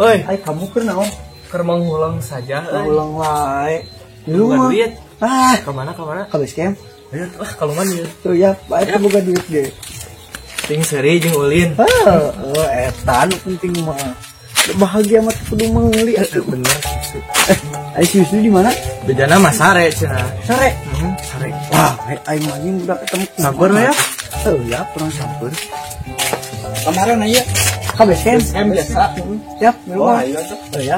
Oi, kamu kenal? Kermang saja. Ulang wae. Lu mah duit. Kemana? Ke base camp. Ayo, kalau mana ya? Tuh ya, baik kamu gak duit deh. Ting seri jeung ulin. Etan penting mah. Bahagia mah kudu meuli atuh. Bener. Ai susu di mana? Bejana mah sare cenah. Sare. Sare. Wah, aing mah udah ketemu. Sabar ya. Ya, kurang sabar. Kemarin aja. Ka base camp biasa. Siap, ayo atuh. Ya.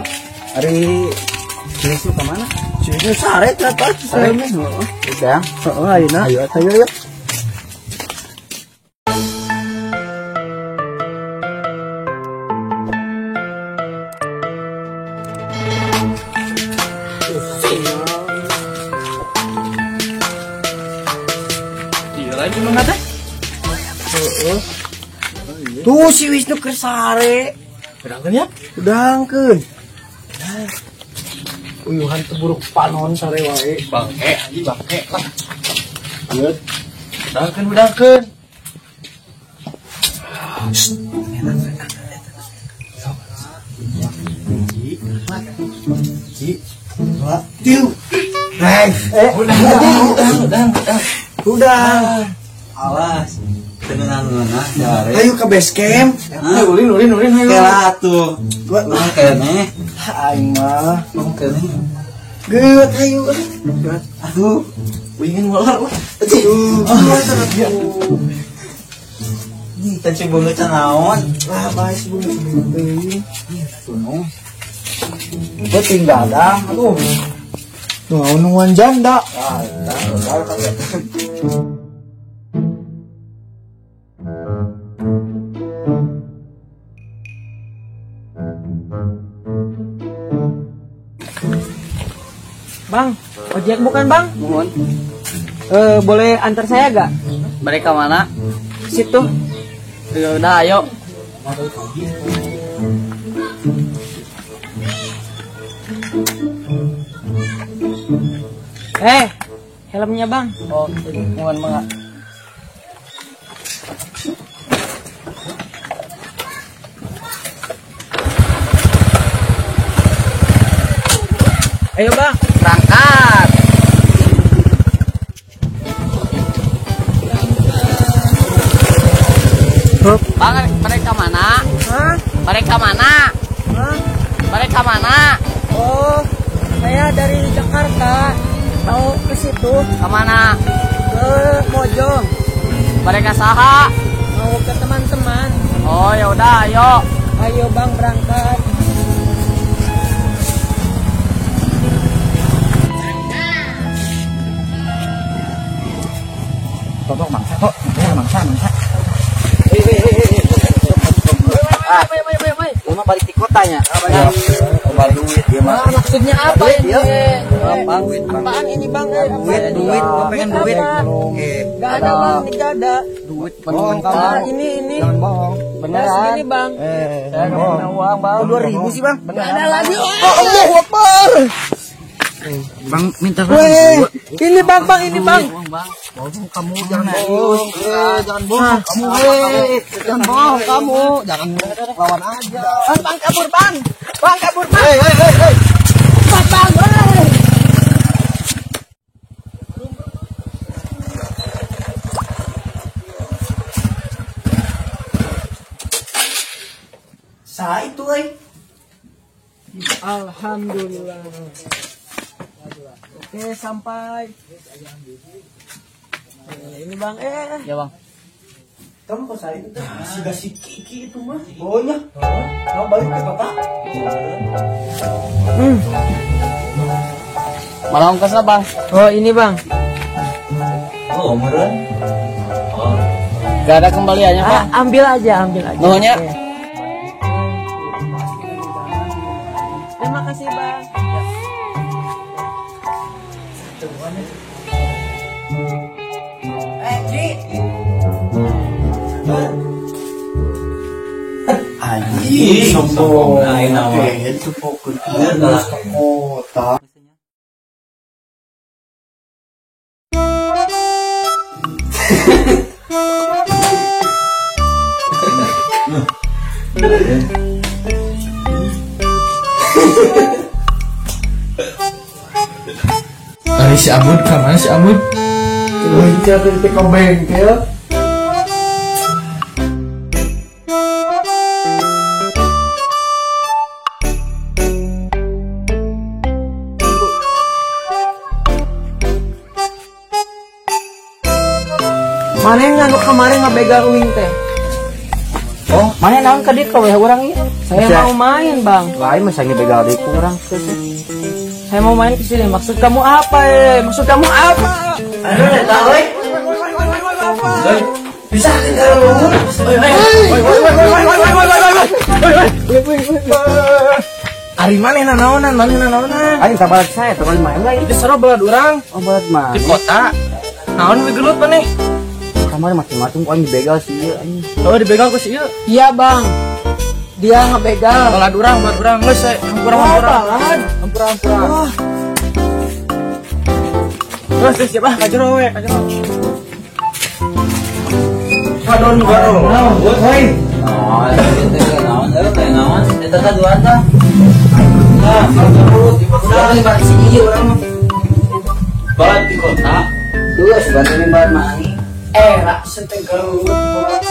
Hari Cisu ke mana? Cisu sare ternyata. Sare. Udah. Ayeuna. Ayo. Iya lagi mana teh? Tuh si Wisnu keur sare. Berangkeun ya? Udangkeun. Uyuhan teburuk panon sare wae. Bangke lah. Yeut. Udangkeun. Udang. Awas. Tenang sare. Ayo ke base camp. Ulin ayo. Kela tuh. Gua kene. Aing mah. Kene. Geut ayo. Aduh. Ingin molor. Ih, teh bunga can naon? Lah bae bunga teuing. Tunung. Beting dadang. Aduh. Nuan janda. Bang, ojek bukan bang? Mohon. Boleh antar saya gak? Mereka mana? Situ. Ya udah ayo. Helmnya bang. Oh, mohon mangga. Ayo bang. Berangkat. Bang, mereka mana? Hah? Mereka mana? Hah? Mereka mana? Oh, saya dari Jakarta. Mau ke situ, Kemana? ke Mojong. Mereka saha? Mau ke teman-teman. Oh, ya udah, ayo. Ayo bang berangkat. Tok mangsa kok. Mangsa. Lu mah balik di kotanya. Kembali duit dia mah. Maksudnya apa ini? Apaan ini bang? Duit, gua pengen duit. Gak ada bang, ini gak ada. Duit Bohong kamu. Ah, ini. Jangan bohong. Beneran? Ini bang. Saya nggak punya uang, Bang. 2.000 sih, Bang. Gak ada lagi. Allahu Akbar. Bang, minta Weh, ini bang, ini bang. uang, Bang. Bohong kamu, jangan bohong. Jangan bohong kamu. Jangan bohong kamu. Jangan lawan aja. Bang kabur bang. Bang kabur bang. Hei. Cepat bang. Hei. Sa itu, euy. Alhamdulillah. Oke sampai. Ini bang, Ya, Bang. Kamu kok saya itu si Kiki itu mah. Bohongnya. Mau balik ke kota? Malah ongkosnya, Bang. Oh ini bang. Oh, meren. Gak ada kembaliannya, Pak. Ambil aja. Nuhunnya. Oke. Terima kasih bang. Anjing, sombong. Itu fokus kota. Ari si Amud, kemana si Amud? Kita ke bengkel. Mana yang nganu kemarin ngabegal uing teh? Oh, mana naon ka dieu ka we urang ieu? Saya mau main, Bang. Lain masa ngebegal deui ku urang. Saya mau main ke sini. Maksud kamu apa, Maksud kamu apa? Aduh, tahu bisa tinggal lu. Ari manehna naonan? Aing tabalat saya, tabalat main lain. Itu seru balad urang Oh, balat mah. di kota. Naon we gelut maneh? Kamari macam-macam kok anjing begal sih ieu anjing. Oh, dibegal ku si ieu. Iya, Bang. Dia ngebegal. Balad urang geus hampura. Hampura. Terus siapa? Kajero we, kajero. Padon baro. Hoi. Oh, itu naon eta teh dua tah. Nah, kalau tiba-tiba balik si ieu urang mah. Balat di kota. Geus bantuin balat mah anjing. Rak senteng garut, bulan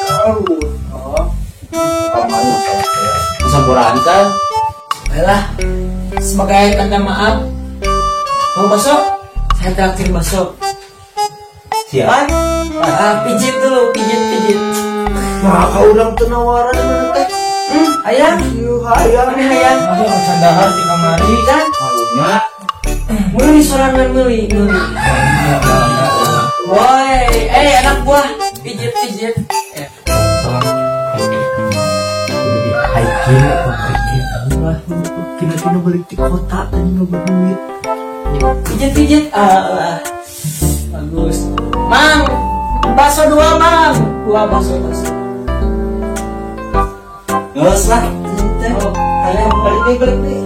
garut. Oh. Pamana Sampuran kan? Baiklah, sebagai tanda maaf, mau bakso? Saya traktir bakso. Siap. Pijit dulu, pijit. Nah, kau udah tenawaran mana teh? Ayang, Hayang. mana ayang? Aduh, sadahar di kamari. Kan? Halunya. Muli sorangan muli. Woi, anak buah, pijit. Kina balik di kota tadi nggak duit. Pijit. Bagus. Mang, bakso 2, Mang. 2 bakso. Nggak lah. Oh, kalian balik nih.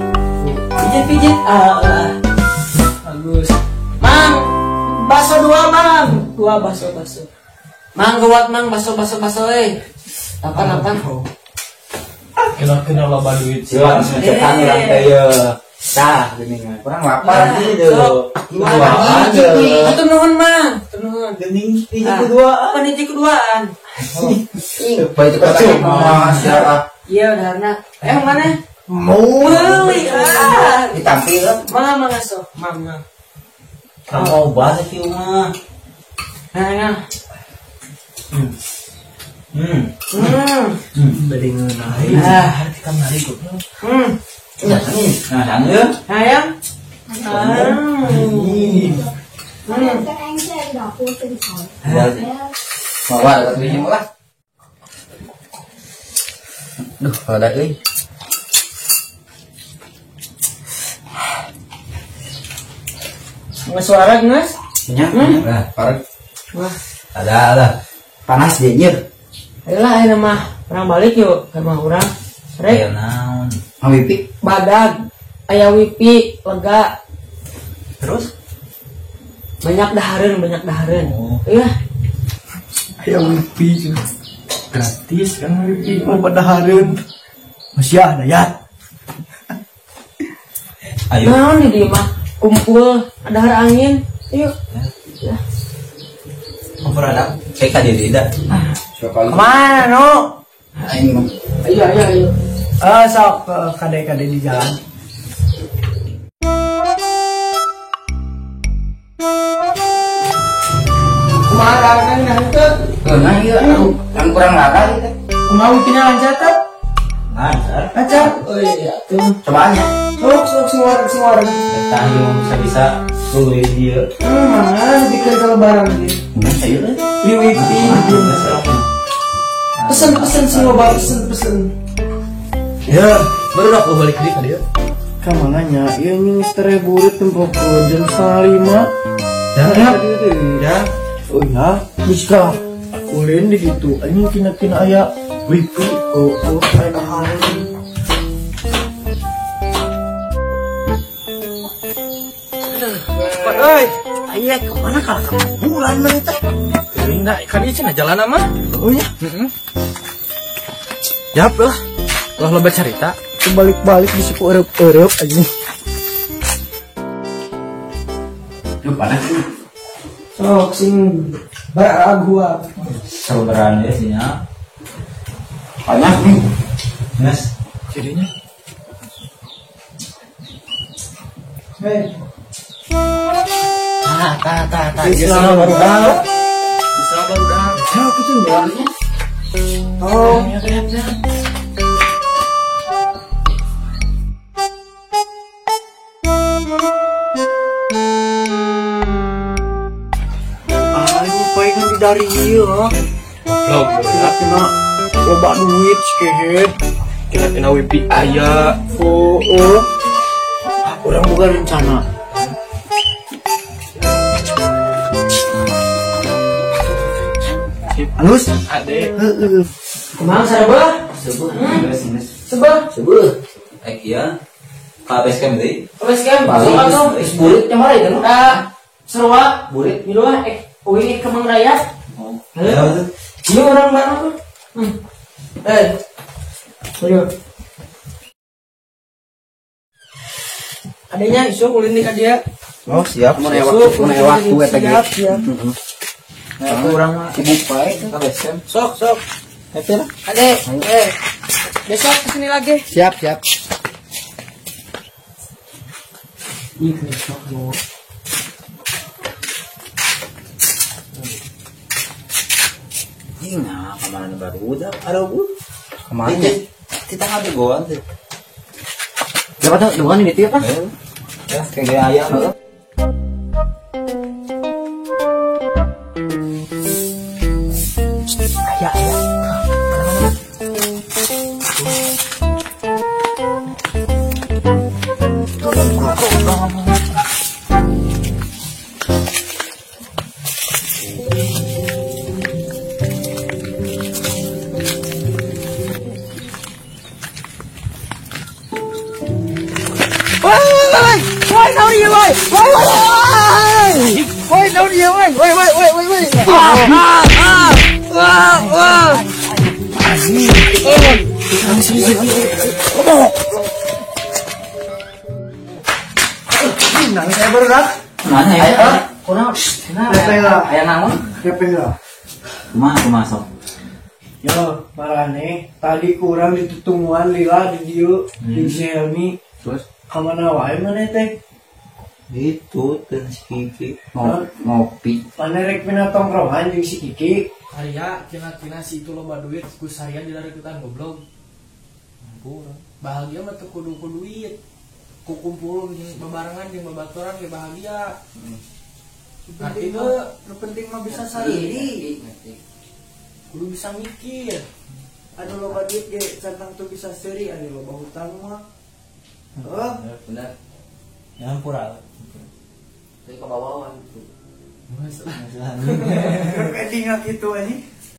Pijit. Bagus. Mang, bakso 2, Mang. 2 bakso. Mang, gawat Mang, bakso. Apa? Kena loba duit. Silang secetan orang kayak tah geningan. Kurang lapar gitu. Duaan deh. Itu nuhun, Mang. Nuhun. Gening hiji keduaan. Peniti keduaan. Baik itu kata siapa? Iya, udah mana? Mau Meuli. ditampil. Mang ngaso. Mang. Kamu bahas sih mah. Nah. Beli ngeunai. Hati kamari kok. Ya, Nah, sange. ayang. Bawa ke tujuh lah. Duh, ada euy. Suara geus? Nya. Nah, parek. Wah, Ada. Panas dia nyer. ayolah ayeuna mah urang balik yuk ke rumah urang. Rek, naon? Awipi. badag, aya wipi, lega, Terus? banyak dahareun. Oh. Iya, Aya wifi. Gratis kan wifi mau badahareun. Masih dayat. Ayo. naon di dieu mah kumpul dahar angin. Yuk. Memperadab. Saya ka diri dah. Kemana, no? Aing mah. Ayo. Sok kade-kade di jalan. Kumaha kan ngantep? Nah, iya, yang kurang larang itu. Kumaha wipina lancar teh? Lancar. Lancar. Oh iya, tuh. Cobaannya. Sok suara. Kita yang bisa sulit dia. Mana bikin kelebaran gitu. Nah, saya lah. Wipi. Pesen semua bang, pesen. Ya, baru aku balik dia. Kamananya, iya nying istirahat burit tempat jam 4:30. Ya. Oh ya, bisa. Ulin di gitu, anjing kina aya wifi. Oh, kayak hari. Oi, Ayah, kemana kalau kamu bulan nanti? kering dah kan ieu cenah jalan mah. Oh ya, Jawab lah. Lah lo bercerita. balik bisa ku erep anjing. Lu panas sih. Sok sing beragua. Saudaraan ya sih ya. Panas nih. Yes. Jadinya. Hei. Islam baru dah. Bisa baru dah. Siapa itu jalannya? Oh, Ini palingan di dari ieu. lo Kena loba duit skehet. kena wifi aya. Oh. Orang bukan rencana. Halus? Ade. Kemana Sarabah? Sebuah. Sebah. Sebuah. Ya. Ka base camp deui. Wes kan, Balik, sok atuh. geus burit nya mah itu. Seruak, Burit. Miluah, uwi Kemang Raya. Oh. Ya. Ya. Iya orang mana tuh? Ayo. Adanya isu ulin di dia. Oh siap. Mau waktu eta ge. Aku orang mah sibuk bae ka base camp. Sok. Happy lah. Ade, besok kesini lagi. Siap. Nah, kemana baru udah ada bu? Kemana? Kita nggak goan tuh. Dapat dengan ini tiap Ya, kayak ayam. Nang saya baru dah. Mana ya? Kurang, Ayah naon? Kumaha masuk? Yo, marane tadi kurang ditutunguan lila di dieu di Xiaomi. Terus Kamana wae mana teh? itu dan si Kiki ngopi. Mana rek pina tongkrongan jeung si Kiki. Arya, kina si itu loba duit, ku sarian dilareutan goblok. Ampun, bahagia mah teu kudu duit. Ku kumpul jeung babarengan jeung babaturan ge bahagia. Artinya nu penting mah bisa sendiri. kudu bisa mikir. Anu loba duit ge santang tuh bisa seuri anu loba hutang mah. Oh, Benar. Jangan pura. Dari ke bawah itu. Masalah. kayak tinggal gitu anjing.